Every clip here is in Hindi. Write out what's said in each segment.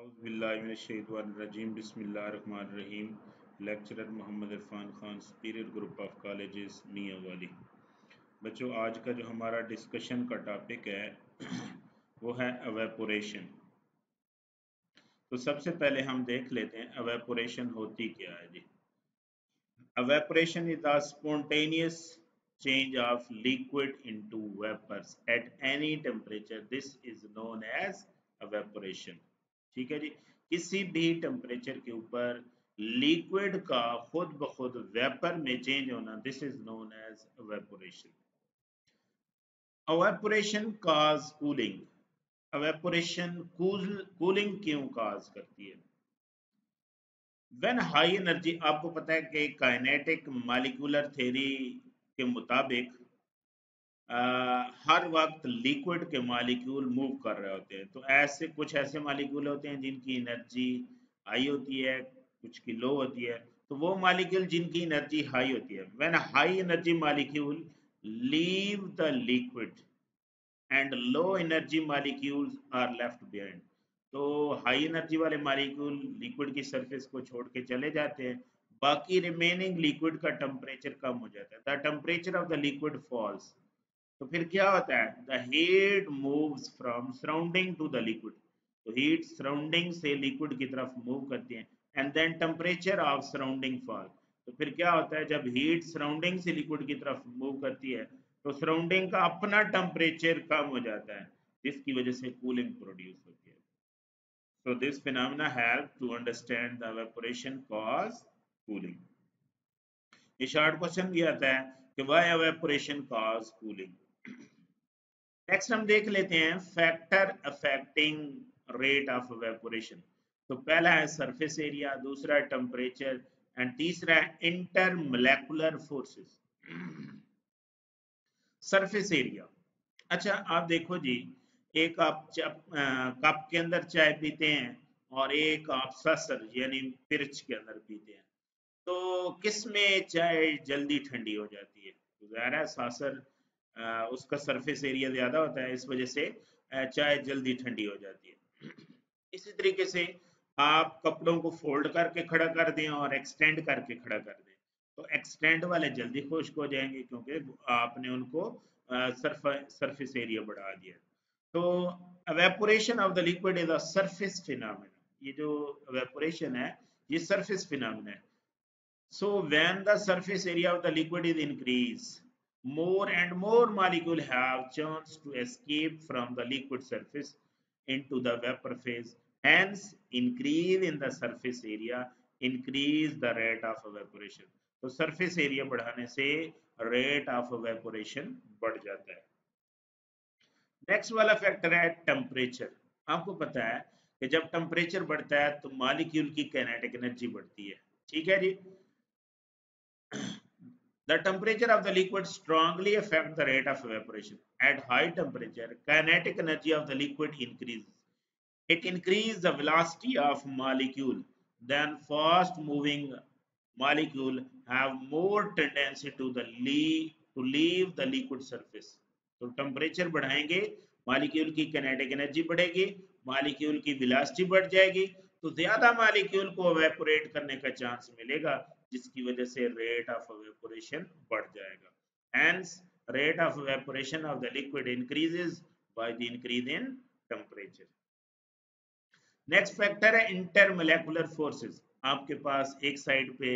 औज़ुबिल्लाहिमिनश्शैतानिर्रजीम बिस्मिल्लाहिर्रहमानिर्रहीम। Lecturer Mohammad Irfan Khan, superior group of colleges Mianwali. बच्चों, आज का जो हमारा डिस्कशन का टॉपिक है वो है एवेपोरेशन। तो सबसे पहले हम देख लेते हैं एवेपोरेशन होती क्या है जी। Evaporation is the spontaneous change of liquid into vapors at any temperature. This is known as evaporation. ठीक है जी। किसी भी टेम्परेचर के ऊपर लिक्विड का खुद ब खुद वेपर में चेंज होना, this is known as evaporation. evaporation cause cooling. evaporation cooling क्यों काज करती है? व्हेन हाई एनर्जी, आपको पता है कि काइनेटिक मॉलिक्यूलर थ्योरी के मुताबिक हर वक्त लिक्विड के मॉलिक्यूल मूव कर रहे होते हैं। तो ऐसे कुछ ऐसे मॉलिक्यूल होते हैं जिनकी एनर्जी हाई होती है, कुछ की लो होती है। तो वो मॉलिक्यूल जिनकी एनर्जी हाई होती है, when high energy molecule leave the liquid and low energy molecules are left behind. तो हाई एनर्जी वाले मॉलिक्यूल लिक्विड की सरफेस को छोड़ के चले जाते हैं, बाकी रिमेनिंग लिक्विड का टेम्परेचर कम हो जाता है। The temperature of the liquid falls. तो फिर क्या होता है? The heat moves from surrounding to the liquid. तो हीट सराउंडिंग से लिक्विड की तरफ मूव करती है and then temperature of surrounding fall. तो फिर क्या होता है? जब हीट सराउंडिंग से लिक्विड की तरफ मूव करती है तो सराउंडिंग का अपना टेम्परेचर कम हो जाता है, जिसकी वजह से कूलिंग प्रोड्यूस होती है। So this phenomena help to understand the evaporation cause cooling. ये शॉर्ट क्वेश्चन भी आता है कि why evaporation cause cooling. Next हम देख लेते हैं factor affecting rate of evaporation. तो पहला है सरफेस एरिया, दूसरा है टेम्परेचर एंड तीसरा है इंटरमोलेकुलर फोर्सेस। Surface area. अच्छा, आप देखो जी, एक आप कप के अंदर चाय पीते हैं और एक आप ससर यानी पिर्च के अंदर पीते हैं, तो किस में चाय जल्दी ठंडी हो जाती है? तो ज़ाहिर है सासर, उसका सरफेस एरिया ज्यादा होता है, इस वजह से चाय जल्दी ठंडी हो जाती है। इसी तरीके से आप कपड़ों को फोल्ड करके खड़ा कर दें और एक्सटेंड करके खड़ा कर दें, तो एक्सटेंड वाले जल्दी खुश्क हो जाएंगे क्योंकि आपने उनको सरफेस एरिया बढ़ा दिया। तो evaporation of the liquid is a surface phenomena. ये जो evaporation है ये सरफेस फिनोमेना है। So when the surface area of the liquid is increased, more and more molecules have chance to escape from the liquid surface into the vapor phase. Hence, increase in the surface area increase the rate of evaporation. तो surface area बढ़ाने से rate of evaporation बढ़ जाता है। नेक्स्ट वाला फैक्टर है टेम्परेचर। आपको पता है कि जब टेम्परेचर बढ़ता है तो मॉलिक्यूल की काइनेटिक एनर्जी बढ़ती है। ठीक है जी। The temperature of the liquid strongly affects the rate of evaporation. At high temperature, kinetic energy of the liquid increases. It increases the velocity of molecule. Then fast moving molecule have more tendency to leave the liquid surface. तो टेम्परेचर बढ़ाएंगे, मॉलिक्यूल की काइनेटिक एनर्जी बढ़ेगी, मॉलिक्यूल की वेलोसिटी बढ़ जाएगी, तो ज्यादा मॉलिक्यूल को एवेपोरेट करने का चांस मिलेगा, जिसकी वजह से रेट ऑफ एवेपोरेशन बढ़ जाएगा। Hence, rate of evaporation of the liquid increases by the increase in temperature. Next factor है इंटरमोलेकुलर फोर्सेस। आपके पास एक साइड पे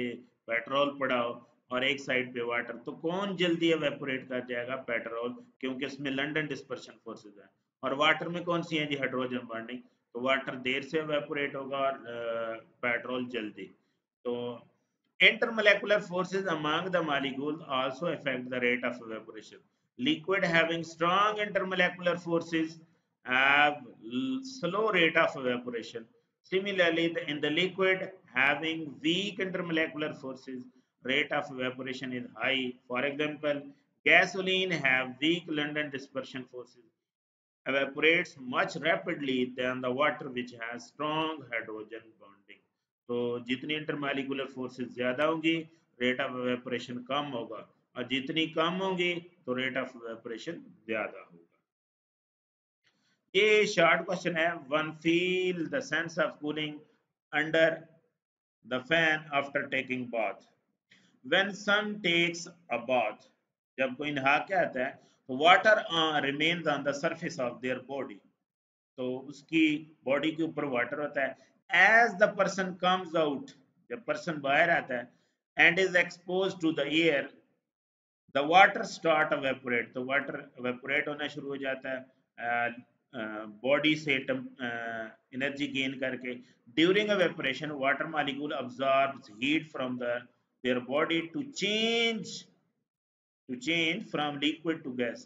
पेट्रोल पड़ा हो और एक साइड पे वाटर, तो कौन जल्दी एवेपोरेट कर जाएगा? पेट्रोल, क्योंकि इसमें लंडन डिस्पर्शन फोर्सेस है। और वाटर में कौन सी है जी? Hydrogen bonding. तो वाटर देर से एवेपोरेट होगा और पेट्रोल जल्दी। तो intermolecular forces among the molecules also affect the rate of evaporation. Liquid having strong intermolecular forces have slow rate of evaporation. Similarly, in the liquid having weak intermolecular forces, rate of evaporation is high. For example, gasoline have weak London dispersion forces, evaporates much rapidly than the water which has strong hydrogen bonding. तो जितनी इंटरमॉलिक्यूलर फोर्सेस ज्यादा होंगी, रेट ऑफ एवेपोरेशन कम होगा, और जितनी कम होंगी तो रेट ऑफ एवेपोरेशन ज्यादा होगा। ये शॉर्ट क्वेश्चन है. One feel the sense of cooling under the fan after taking bath. When someone takes a bath, जब कोई नहा के आता है तो water remains on the surface of their body, तो उसकी बॉडी के ऊपर वाटर होता है. As the person comes out, जब पर्सन बाहर आता है and is expose to the air, the water start evaporate, तो वाटर एवेपोरेट होना शुरू हो जाता है बॉडी से एनर्जी गेन करके. During evaporation water molecule absorbs heat from the their body to change from liquid to gas.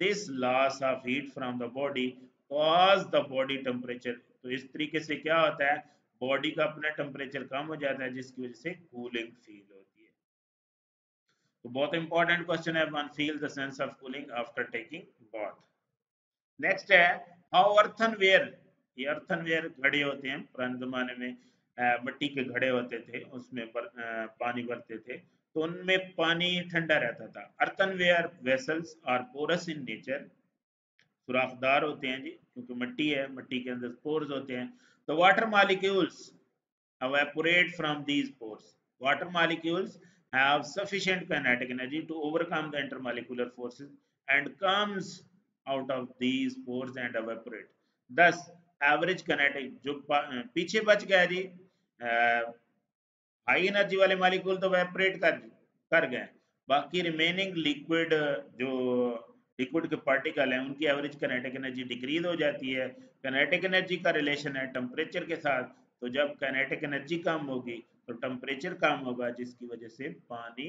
This loss of heat from the body cause the body temperature. तो इस तरीके से क्या होता है, बॉडी का अपना टेम्परेचर कम हो जाता है जिसकी वजह से कूलिंग फील होती है. तो बहुत इंपॉर्टेंट क्वेश्चन है. One feel the sense of cooling after taking bath. Next है हाउ अर्थनवेयर. ये अर्थनवेयर घड़े होते हैं, पुराने जमाने में मिट्टी के घड़े होते थे, उसमें पानी भरते थे तो उनमें पानी ठंडा रहता था. Earthenware vessels are porous in nature, सुराखदार होते हैं जी, क्योंकि मिट्टी है, मिट्टी के अंदर पोर्स होते हैं. तो water molecules evaporate from these pores. Water molecules have sufficient kinetic energy to overcome the intermolecular forces and comes out of these pores and evaporate. Thus, average kinetic जो पीछे बच गया जी, हाई एनर्जी वाले मॉलिक्यूल तो वेपरेट कर गए, बाकी रिमेनिंग लिक्विड जो लिक्विड के पार्टिकल हैं उनकी एवरेज काइनेटिक एनर्जी डिक्रीज हो जाती है. काइनेटिक एनर्जी का रिलेशन है टेम्परेचर के साथ, तो जब काइनेटिक एनर्जी कम होगी तो टेम्परेचर कम होगा जिसकी वजह से पानी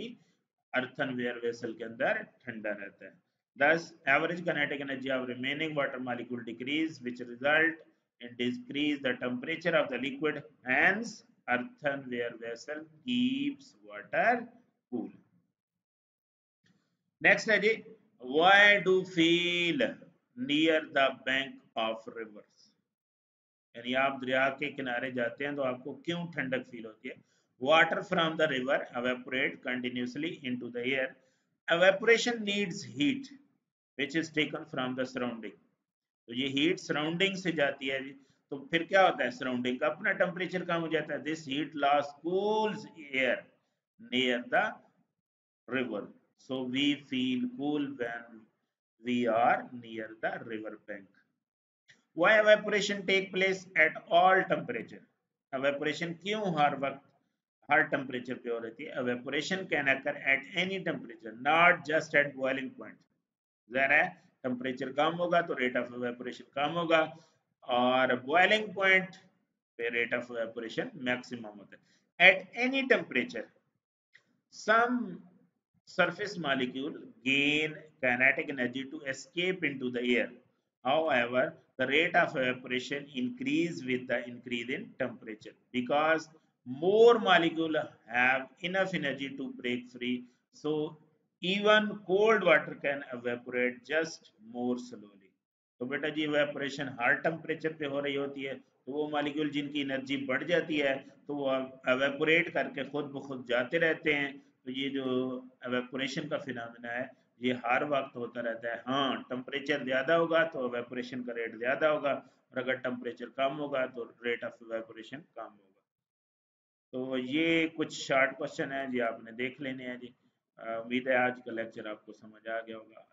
अर्थनवेयर वेसल के अंदर ठंडा रहता है. Thus, average kinetic energy of remaining water molecule decrease, which result in decrease the temperature of the liquid. Hence, earthenware vessel keeps water cool. Next है जी, why do feel near the bank of rivers. यानी आप दरिया के किनारे जाते हैं तो आपको क्यों ठंडक फील होती है. Water from the river evaporate continuously into the air. Evaporation needs heat which is taken from the surrounding. तो ये हीट सराउंडिंग से जाती है, तो फिर क्या होता है, सराउंडिंग का अपना टेम्परेचर कम हो जाता है. This heat loss cools air near the river, so we feel cool when we are near the river bank. Why evaporation take place at all temperature. evaporation क्यों हर वक्त हर टेम्परेचर पे हो रही है. evaporation can occur at any temperature, not just at boiling point. ज़ाहिर है टेम्परेचर कम होगा तो रेट ऑफ एवेपोरेशन कम होगा, और बॉइलिंग पॉइंट पे रेट ऑफ एवेपोरेशन मैक्सिमम होता है. At any temperature some surface molecule gain kinetic energy to escape into the air. However, the rate of evaporation increase with the increase in temperature because more molecules have enough energy to break free. So even cold water can evaporate just more slowly. तो बेटा जी evaporation हर टेम्परेचर पे हो रही होती है, तो वो मॉलिक्यूल जिनकी एनर्जी बढ़ जाती है तो वो evaporate करके खुद ब खुद जाते रहते हैं. तो ये जो evaporation का फिनोमेना है ये हर वक्त होता रहता है. हाँ, टेम्परेचर ज्यादा होगा तो evaporation का रेट ज्यादा होगा, और अगर टेम्परेचर कम होगा तो रेट ऑफ evaporation कम होगा. तो ये कुछ शॉर्ट क्वेश्चन है जी, आपने देख लेने हैं जी. उम्मीद है आज का लेक्चर आपको समझ आ गया होगा.